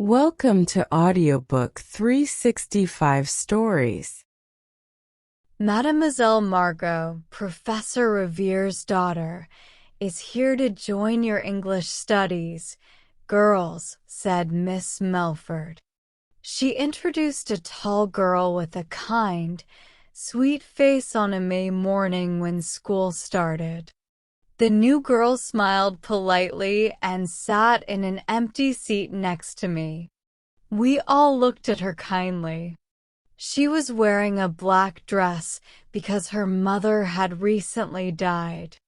Welcome to Audiobook 365 Stories. Mademoiselle Margot, Professor Revere's daughter, is here to join your English studies. Girls, said Miss Melford. She introduced a tall girl with a kind, sweet face on a May morning when school started. The new girl smiled politely and sat in an empty seat next to me. We all looked at her kindly. She was wearing a black dress because her mother had recently died.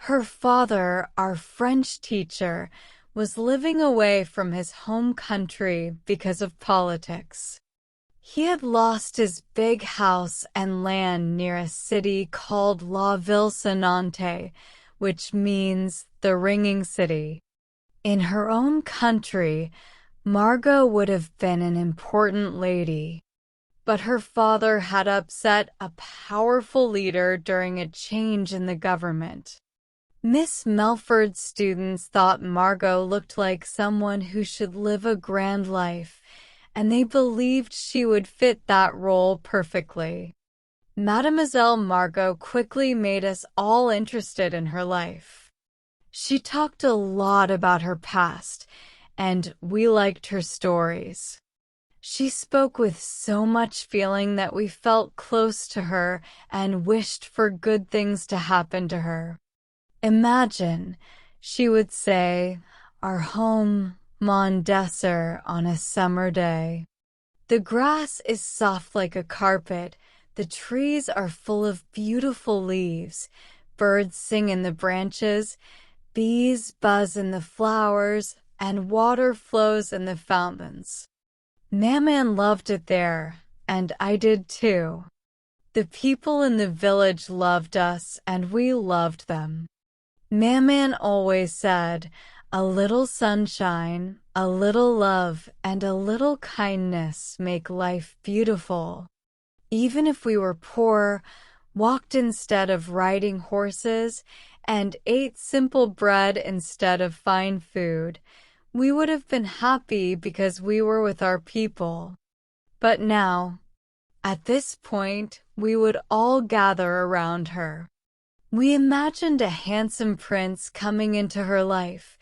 Her father, our French teacher, was living away from his home country because of politics. He had lost his big house and land near a city called La Ville Sonnante, which means the ringing city. In her own country, Margot would have been an important lady. But her father had upset a powerful leader during a change in the government. Miss Melford's students thought Margot looked like someone who should live a grand life, and they believed she would fit that role perfectly. Mademoiselle Margot quickly made us all interested in her life. She talked a lot about her past, and we liked her stories. She spoke with so much feeling that we felt close to her and wished for good things to happen to her. Imagine, she would say, our home, Mont Desert, on a summer day. The grass is soft like a carpet. The trees are full of beautiful leaves. Birds sing in the branches. Bees buzz in the flowers, and water flows in the fountains. Maman loved it there, and I did too. The people in the village loved us, and we loved them. Maman always said, a little sunshine, a little love, and a little kindness make life beautiful. Even if we were poor, walked instead of riding horses, and ate simple bread instead of fine food, we would have been happy because we were with our people. But now, at this point, we would all gather around her. We imagined a handsome prince coming into her life,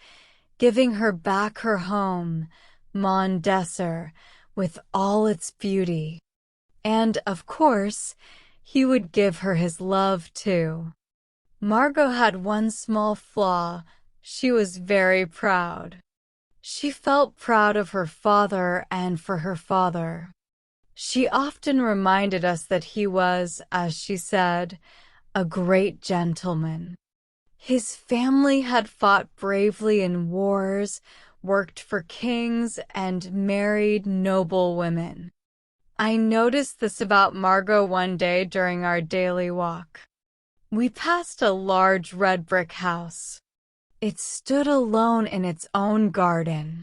giving her back her home, Mont Desert, with all its beauty. And, of course, he would give her his love, too. Margot had one small flaw. She was very proud. She felt proud of her father and for her father. She often reminded us that he was, as she said, a great gentleman. His family had fought bravely in wars, worked for kings, and married noble women. I noticed this about Margot one day during our daily walk. We passed a large red brick house. It stood alone in its own garden.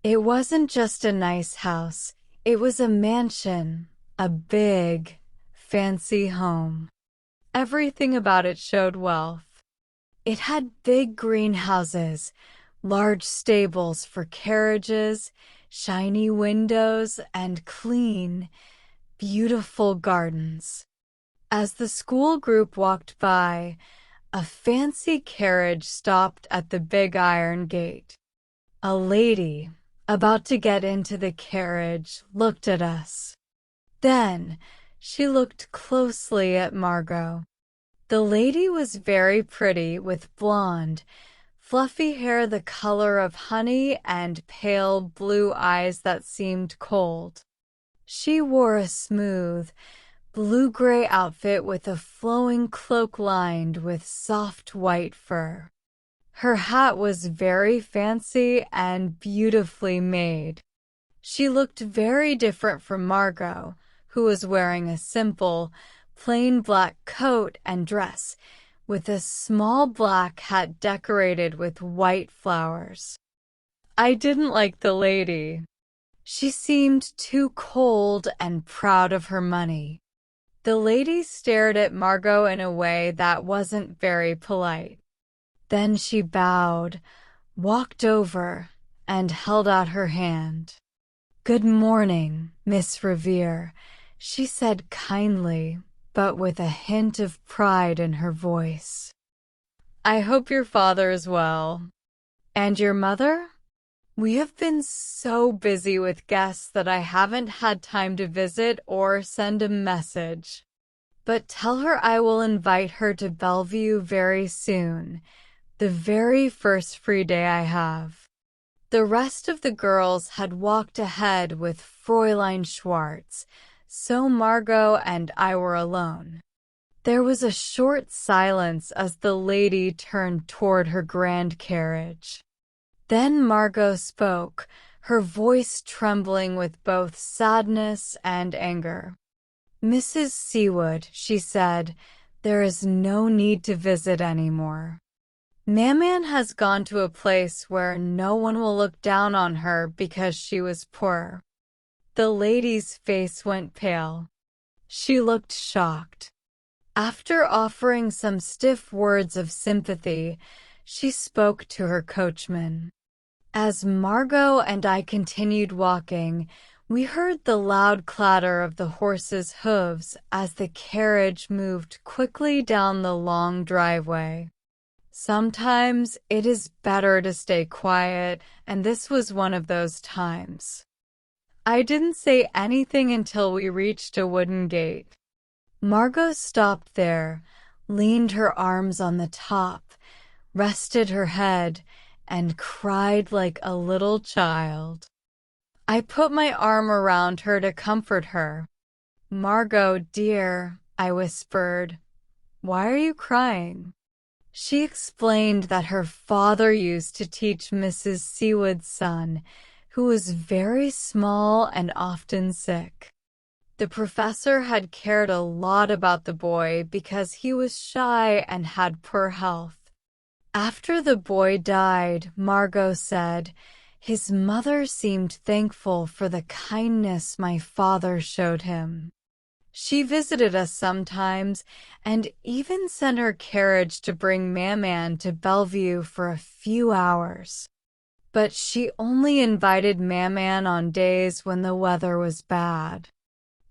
It wasn't just a nice house. It was a mansion, a big, fancy home. Everything about it showed wealth. It had big greenhouses, large stables for carriages, shiny windows, and clean, beautiful gardens. As the school group walked by, a fancy carriage stopped at the big iron gate. A lady, about to get into the carriage, looked at us. Then she looked closely at Margot. The lady was very pretty, with blonde, fluffy hair the color of honey and pale blue eyes that seemed cold. She wore a smooth, blue-gray outfit with a flowing cloak lined with soft white fur. Her hat was very fancy and beautifully made. She looked very different from Margot, who was wearing a simple, plain black coat and dress, with a small black hat decorated with white flowers. I didn't like the lady. She seemed too cold and proud of her money. The lady stared at Margot in a way that wasn't very polite. Then she bowed, walked over, and held out her hand. "Good morning, Miss Revere," she said kindly, but with a hint of pride in her voice. "I hope your father is well. And your mother?" "We have been so busy with guests that I haven't had time to visit or send a message. But tell her I will invite her to Bellevue very soon, the very first free day I have." The rest of the girls had walked ahead with Fräulein Schwartz, so Margot and I were alone. There was a short silence as the lady turned toward her grand carriage. Then Margot spoke, her voice trembling with both sadness and anger. "Mrs. Seawood," she said, "there is no need to visit anymore. Maman has gone to a place where no one will look down on her because she was poor." The lady's face went pale. She looked shocked. After offering some stiff words of sympathy, she spoke to her coachman. As Margot and I continued walking, we heard the loud clatter of the horses' hooves as the carriage moved quickly down the long driveway. Sometimes it is better to stay quiet, and this was one of those times. I didn't say anything until we reached a wooden gate. Margot stopped there, leaned her arms on the top, rested her head, and cried like a little child. I put my arm around her to comfort her. "Margot, dear," I whispered, "why are you crying?" She explained that her father used to teach Mrs. Seawood's son, who was very small and often sick. The professor had cared a lot about the boy because he was shy and had poor health. After the boy died, Margot said, his mother seemed thankful for the kindness my father showed him. She visited us sometimes and even sent her carriage to bring Maman to Bellevue for a few hours. But she only invited Maman on days when the weather was bad.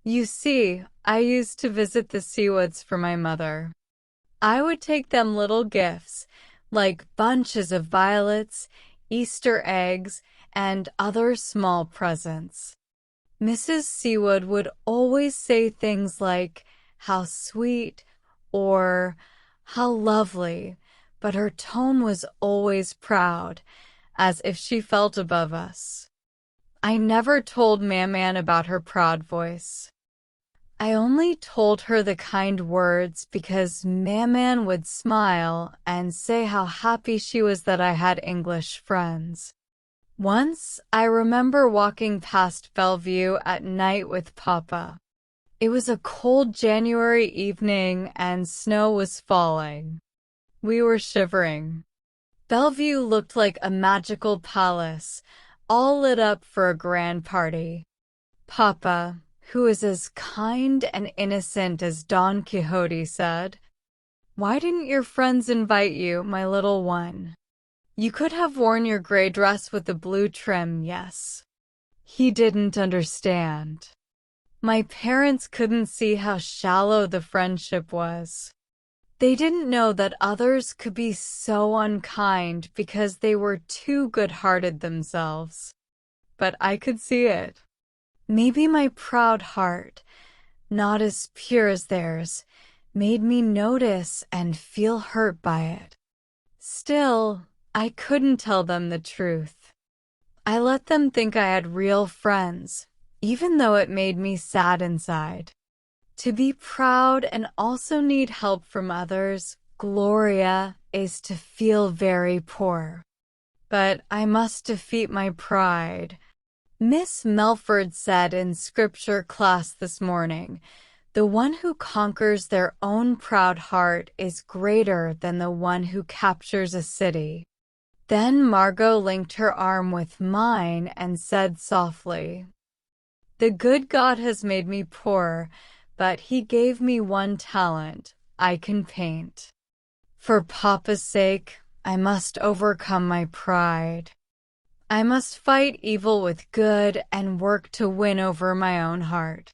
You see, I used to visit the Seawoods for my mother. I would take them little gifts, like bunches of violets, Easter eggs, and other small presents. Mrs. Seawood would always say things like, "How sweet," or "How lovely," but her tone was always proud, as if she felt above us. I never told Maman about her proud voice. I only told her the kind words because Maman would smile and say how happy she was that I had English friends. Once, I remember walking past Bellevue at night with Papa. It was a cold January evening and snow was falling. We were shivering. Bellevue looked like a magical palace, all lit up for a grand party. Papa, who is as kind and innocent as Don Quixote, said, "Why didn't your friends invite you, my little one? You could have worn your gray dress with the blue trim, yes." He didn't understand. My parents couldn't see how shallow the friendship was. They didn't know that others could be so unkind because they were too good-hearted themselves. But I could see it. Maybe my proud heart, not as pure as theirs, made me notice and feel hurt by it. Still, I couldn't tell them the truth. I let them think I had real friends, even though it made me sad inside. To be proud and also need help from others, Gloria, is to feel very poor. But I must defeat my pride. Miss Melford said in scripture class this morning, "The one who conquers their own proud heart is greater than the one who captures a city." Then Margot linked her arm with mine and said softly, "The good God has made me poor, but he gave me one talent. I can paint. For Papa's sake, I must overcome my pride." I must fight evil with good and work to win over my own heart.